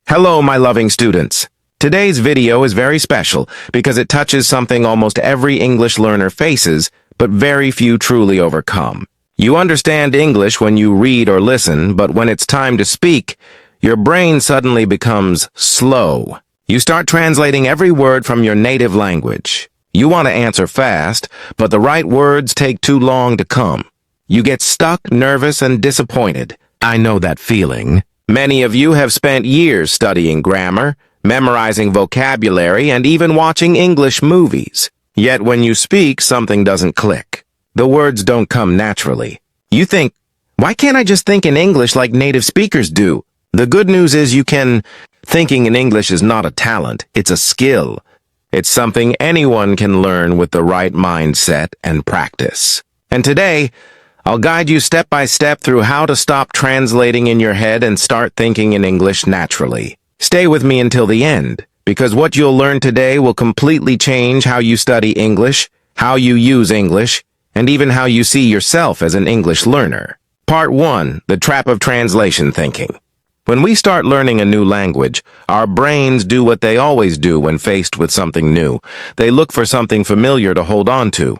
Hello, my loving students. Today's video is very special because it touches something almost every English learner faces, but very few truly overcome. You understand English when you read or listen, but when it's time to speak, your brain suddenly becomes slow. You start translating every word from your native language. You want to answer fast, but the right words take too long to come. You get stuck, nervous, and disappointed. I know that feeling. Many of you have spent years studying grammar, memorizing vocabulary, and even watching English movies. Yet when you speak, something doesn't click. The words don't come naturally. You think, why can't I just think in English like native speakers do? The good news is you can. Thinking in English is not a talent, it's a skill. It's something anyone can learn with the right mindset and practice. And today, I'll guide you step by step through how to stop translating in your head and start thinking in English naturally. Stay with me until the end, because what you'll learn today will completely change how you study English, how you use English, and even how you see yourself as an English learner. Part 1. The Trap of Translation Thinking. When we start learning a new language, our brains do what they always do when faced with something new. They look for something familiar to hold on to.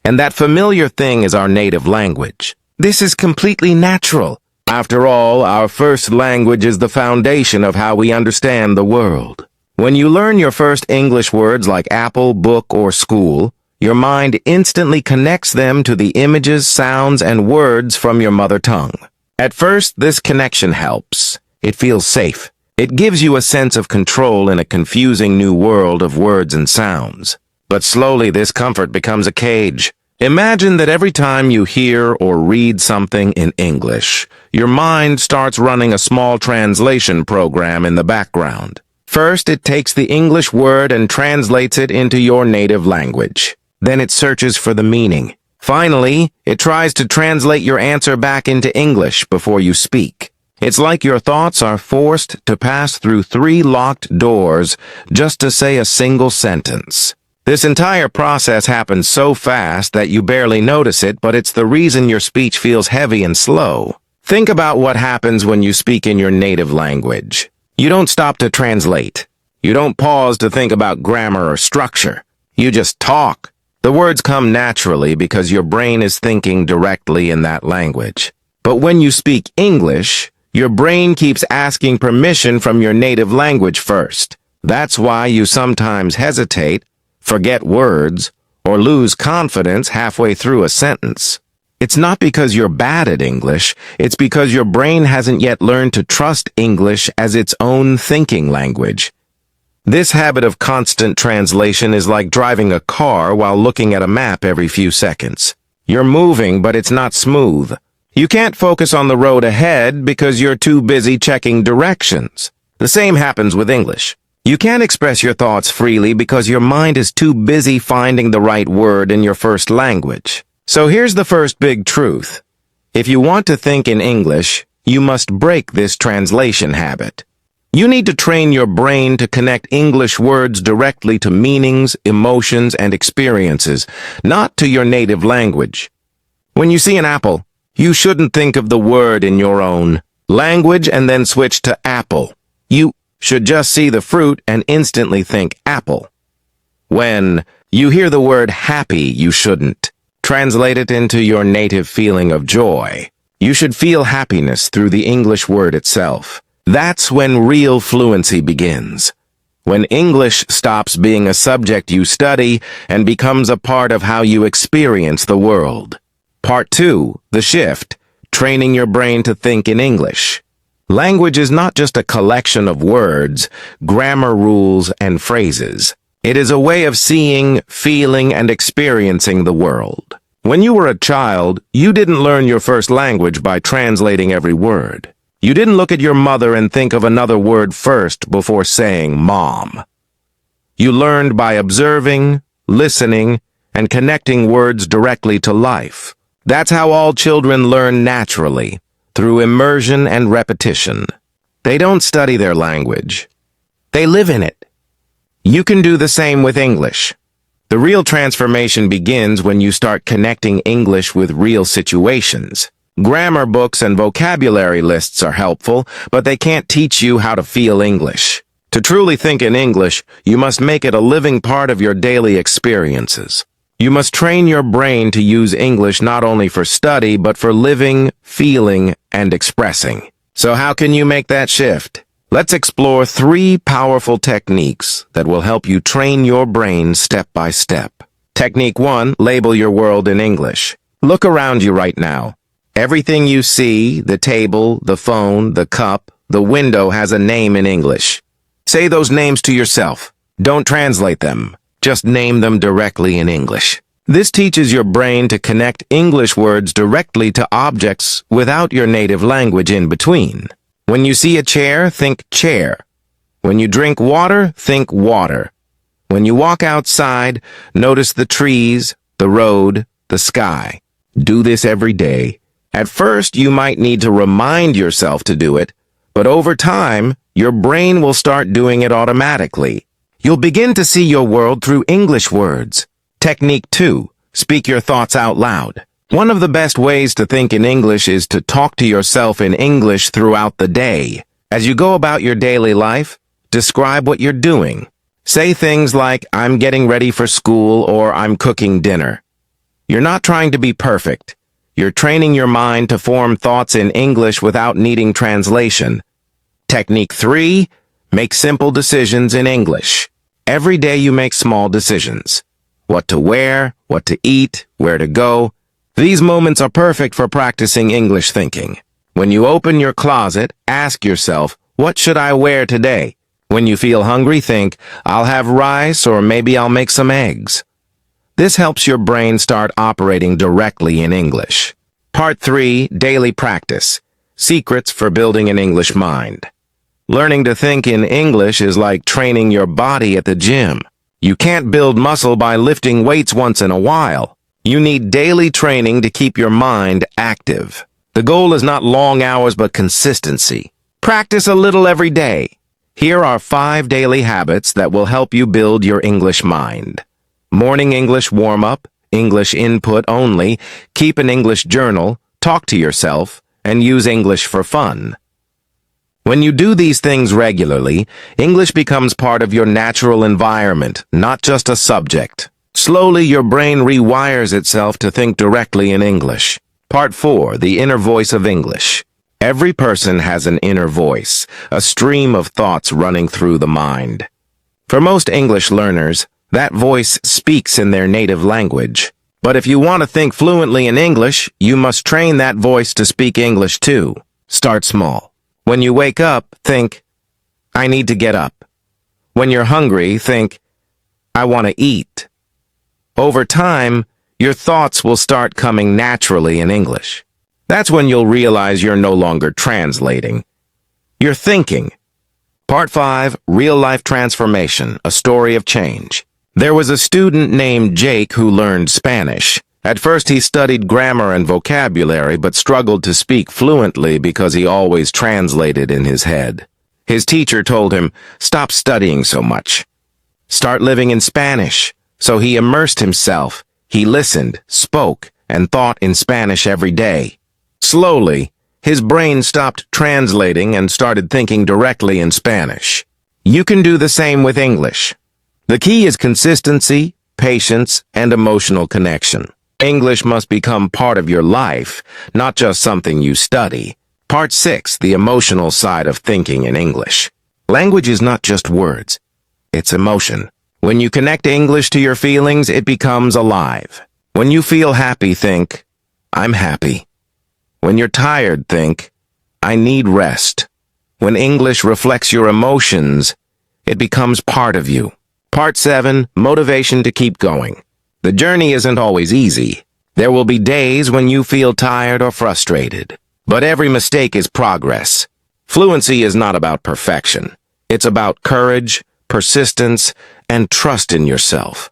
And that familiar thing is our native language. This is completely natural. After all, our first language is the foundation of how we understand the world. When you learn your first English words like apple, book, or school, your mind instantly connects them to the images, sounds, and words from your mother tongue. At first, this connection helps. It feels safe. It gives you a sense of control in a confusing new world of words and sounds. But slowly this comfort becomes a cage. Imagine that every time you hear or read something in English, your mind starts running a small translation program in the background. First, it takes the English word and translates it into your native language. Then it searches for the meaning. Finally, it tries to translate your answer back into English before you speak. It's like your thoughts are forced to pass through 3 locked doors just to say a single sentence. This entire process happens so fast that you barely notice it, but it's the reason your speech feels heavy and slow. Think about what happens when you speak in your native language. You don't stop to translate. You don't pause to think about grammar or structure. You just talk. The words come naturally because your brain is thinking directly in that language. But when you speak English, your brain keeps asking permission from your native language first. That's why you sometimes hesitate, forget words, or lose confidence halfway through a sentence. It's not because you're bad at English, it's because your brain hasn't yet learned to trust English as its own thinking language. This habit of constant translation is like driving a car while looking at a map every few seconds. You're moving, but it's not smooth. You can't focus on the road ahead because you're too busy checking directions. The same happens with English. You can't express your thoughts freely because your mind is too busy finding the right word in your first language. So here's the first big truth. If you want to think in English, you must break this translation habit. You need to train your brain to connect English words directly to meanings, emotions, and experiences, not to your native language. When you see an apple, you shouldn't think of the word in your own language and then switch to apple. You should just see the fruit and instantly think apple. When you hear the word happy, you shouldn't translate it into your native feeling of joy. You should feel happiness through the English word itself. That's when real fluency begins. When English stops being a subject you study and becomes a part of how you experience the world. Part 2, the shift, training your brain to think in English. Language is not just a collection of words, grammar rules, and phrases. It is a way of seeing, feeling, and experiencing the world. When you were a child, you didn't learn your first language by translating every word. You didn't look at your mother and think of another word first before saying mom. You learned by observing, listening, and connecting words directly to life. That's how all children learn naturally, through immersion and repetition. They don't study their language. They live in it. You can do the same with English. The real transformation begins when you start connecting English with real situations. Grammar books and vocabulary lists are helpful, but they can't teach you how to feel English. To truly think in English, you must make it a living part of your daily experiences. You must train your brain to use English not only for study, but for living, feeling, and expressing. So how can you make that shift? Let's explore 3 powerful techniques that will help you train your brain step by step. Technique 1, label your world in English. Look around you right now. Everything you see, the table, the phone, the cup, the window has a name in English. Say those names to yourself. Don't translate them. Just name them directly in English. This teaches your brain to connect English words directly to objects without your native language in between. When you see a chair, think chair. When you drink water, think water. When you walk outside, notice the trees, the road, the sky. Do this every day. At first, you might need to remind yourself to do it, but over time, your brain will start doing it automatically. You'll begin to see your world through English words. Technique 2, speak your thoughts out loud. One of the best ways to think in English is to talk to yourself in English throughout the day. As you go about your daily life, describe what you're doing. Say things like, I'm getting ready for school or I'm cooking dinner. You're not trying to be perfect. You're training your mind to form thoughts in English without needing translation. Technique 3, make simple decisions in English. Every day you make small decisions. What to wear, what to eat, where to go. These moments are perfect for practicing English thinking. When you open your closet, ask yourself, what should I wear today? When you feel hungry, think, I'll have rice or maybe I'll make some eggs. This helps your brain start operating directly in English. Part 3, daily practice. Secrets for building an English mind. Learning to think in English is like training your body at the gym. You can't build muscle by lifting weights once in a while. You need daily training to keep your mind active. The goal is not long hours but consistency. Practice a little every day. Here are 5 daily habits that will help you build your English mind. Morning English warm-up, English input only, keep an English journal, talk to yourself, and use English for fun. When you do these things regularly, English becomes part of your natural environment, not just a subject. Slowly, your brain rewires itself to think directly in English. Part 4, the inner voice of English. Every person has an inner voice, a stream of thoughts running through the mind. For most English learners, that voice speaks in their native language. But if you want to think fluently in English, you must train that voice to speak English too. Start small. When you wake up, think, I need to get up. When you're hungry, think, I want to eat. Over time, your thoughts will start coming naturally in English. That's when you'll realize you're no longer translating. You're thinking. Part 5, Real-Life Transformation, a Story of Change. There was a student named Jake who learned Spanish. At first he studied grammar and vocabulary but struggled to speak fluently because he always translated in his head. His teacher told him, stop studying so much. Start living in Spanish. So he immersed himself. He listened, spoke, and thought in Spanish every day. Slowly, his brain stopped translating and started thinking directly in Spanish. You can do the same with English. The key is consistency, patience, and emotional connection. English must become part of your life, not just something you study. Part 6, the emotional side of thinking in English. Language is not just words. It's emotion. When you connect English to your feelings, it becomes alive. When you feel happy, think, I'm happy. When you're tired, think, I need rest. When English reflects your emotions, it becomes part of you. Part 7, motivation to keep going. The journey isn't always easy. There will be days when you feel tired or frustrated. But every mistake is progress. Fluency is not about perfection. It's about courage, persistence, and trust in yourself.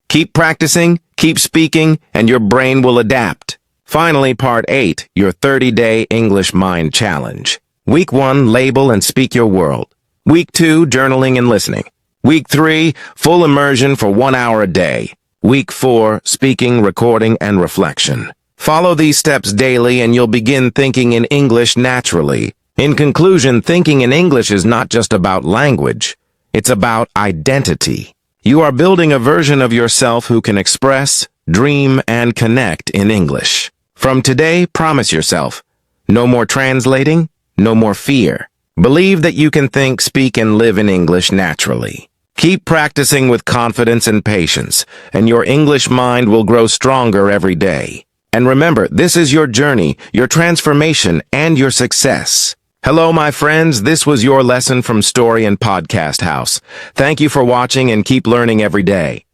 Keep practicing, keep speaking, and your brain will adapt. Finally, Part 8, your 30-day English Mind Challenge. Week 1, label and speak your world. Week 2, journaling and listening. Week 3, full immersion for 1 hour a day. Week 4, speaking, recording, and reflection. Follow these steps daily and you'll begin thinking in English naturally. In conclusion, thinking in English is not just about language. It's about identity. You are building a version of yourself who can express, dream, and connect in English. From today, promise yourself, no more translating, no more fear. Believe that you can think, speak, and live in English naturally. Keep practicing with confidence and patience, and your English mind will grow stronger every day. And remember, this is your journey, your transformation, and your success. Hello, my friends. This was your lesson from Story and Podcast House. Thank you for watching and keep learning every day.